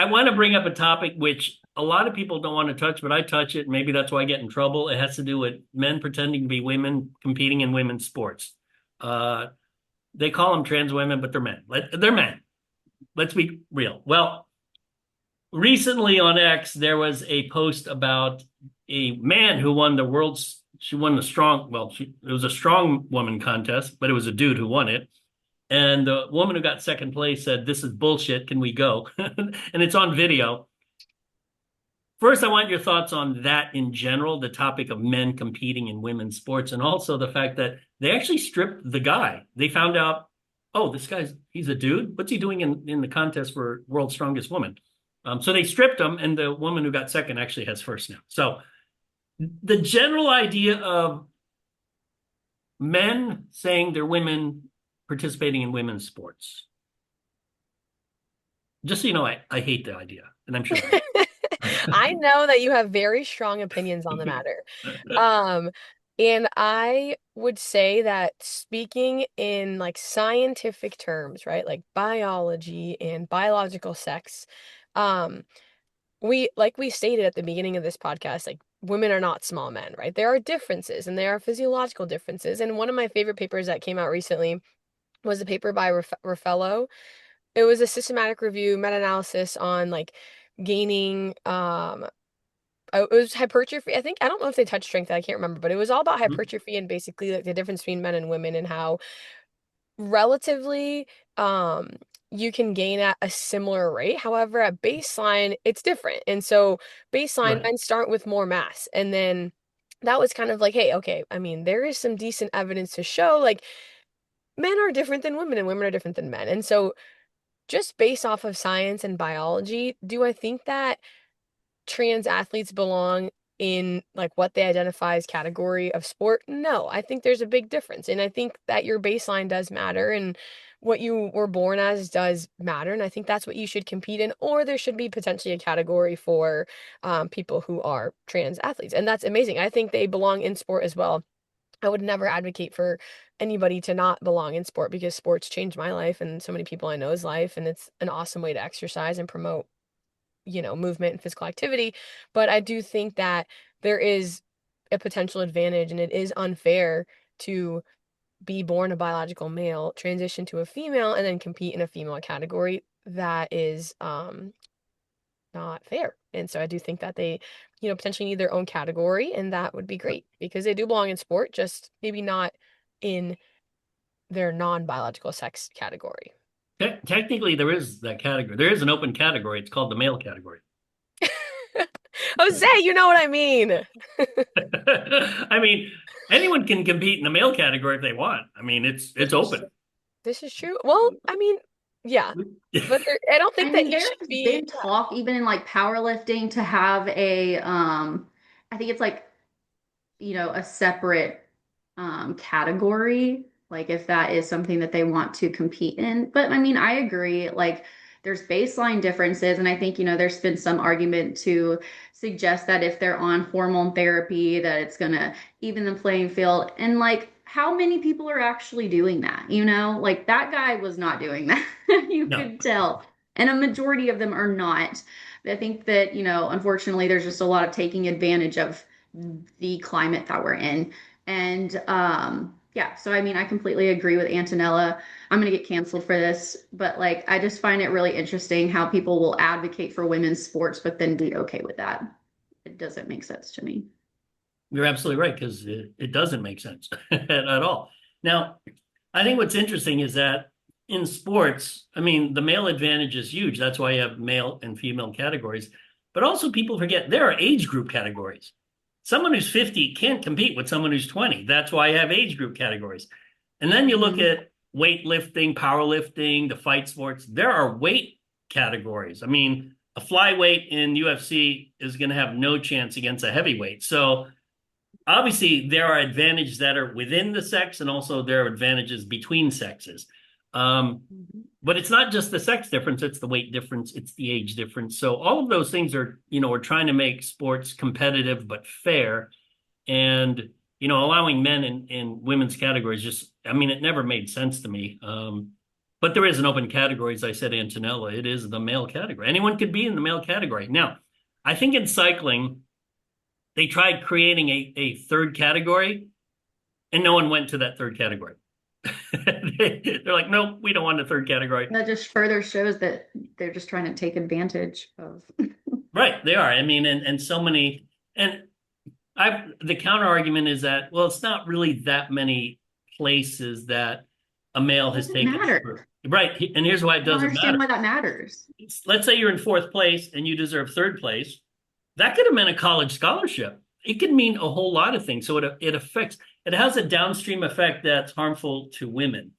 I want to bring up a topic which a lot of people don't want to touch, but I touch it. Maybe that's why I get in trouble. It has to do with men pretending to be women competing in women's sports. Uh, they call them trans women, but they're men. They're men. Let's be real. Well, recently on X, there was a post about a man who won the world's. She won the strong. Well, it was a strong woman contest, but it was a dude who won it. And the woman who got second place said, "This is bullshit. Can we go?" And it's on video. First, I want your thoughts on that in general, the topic of men competing in women's sports, and also the fact that they actually stripped the guy. They found out, oh, he's a dude. What's he doing in the contest for World's Strongest Woman? So they stripped him, and the woman who got second actually has first now. So the general idea of men saying they're women participating in women's sports. Just so you know, I hate the idea, and I'm sure. I know that you have very strong opinions on the matter. Um, and I would say that speaking in like scientific terms, right, like biology and biological sex, um, we stated at the beginning of this podcast, like women are not small men, right? There are differences and there are physiological differences. And one of my favorite papers that came out recently was a paper by Raffello. It was a systematic review, meta-analysis on like gaining it was hypertrophy. I don't know if they touched strength, I can't remember, but it was all about hypertrophy and basically like the difference between men and women and how relatively um you can gain at a similar rate. However, at baseline, it's different. And so baseline Right. men start with more mass. And then that was kind of like, hey, okay, I mean, there is some decent evidence to show like men are different than women and women are different than men. And so just based off of science and biology, do I think that trans athletes belong in like what they identify as category of sport? No, I think there's a big difference. And I think that your baseline does matter and what you were born as does matter. And I think that's what you should compete in, or there should be potentially a category for people who are trans athletes. And that's amazing. I think they belong in sport as well. I would never advocate for anybody to not belong in sport because sports changed my life and so many people I know's life. And it's an awesome way to exercise and promote movement and physical activity. But I do think that there is a potential advantage and it is unfair to be born a biological male, transition to a female, and then compete in a female category. That is not fair. And so I do think that they, potentially need their own category, and that would be great because they do belong in sport, just maybe not in their non-biological sex category. Technically, there is that category. There is an open category. It's called the male category. Jose, you know what I mean. I mean, anyone can compete in the male category if they want. I mean, This it's is open. this is true. Well, I mean, yeah, but I don't I think that mean, you there's should be. been talk even in like powerlifting to have a I think it's like, a separate category, like if that is something that they want to compete in. But I mean, I agree, like there's baseline differences, and I think, there's been some argument to suggest that if they're on hormone therapy, that it's gonna even the playing field. And like how many people are actually doing that? Like that guy was not doing that. You No. could tell. And a majority of them are not. I think that, unfortunately, there's just a lot of taking advantage of the climate that we're in. And yeah, so I mean, I completely agree with Antonella. I'm going to get canceled for this, but like, I just find it really interesting how people will advocate for women's sports, but then be okay with that. It doesn't make sense to me. You're absolutely right because it doesn't make sense at all. Now, I think what's interesting is that in sports, I mean, the male advantage is huge. That's why you have male and female categories. But also, people forget there are age group categories. Someone who's 50 can't compete with someone who's 20. That's why I have age group categories. And then you look Mhm. at weightlifting, powerlifting, the fight sports. There are weight categories. I mean, a flyweight in UFC is going to have no chance against a heavyweight. So obviously there are advantages that are within the sex and also there are advantages between sexes. Mhm. But it's not just the sex difference, it's the weight difference, it's the age difference. So all of those things are, we're trying to make sports competitive but fair. And, allowing men in women's categories just, I mean, it never made sense to me. But there is an open category, as I said, Antonella. It is the male category. Anyone could be in the male category. Now, I think in cycling, they tried creating a third category, and no one went to that third category. They're like, nope, we don't want a third category. That just further shows that they're just trying to take advantage of. Right, they are. I mean, and so many, and the counter argument is that, well, it's not really that many places that a male has Doesn't taken. matter. Right, and here's why it I don't doesn't understand matter. why that matters. Let's say you're in fourth place and you deserve third place. That could have meant a college scholarship. It could mean a whole lot of things. So it affects, it has a downstream effect that's harmful to women.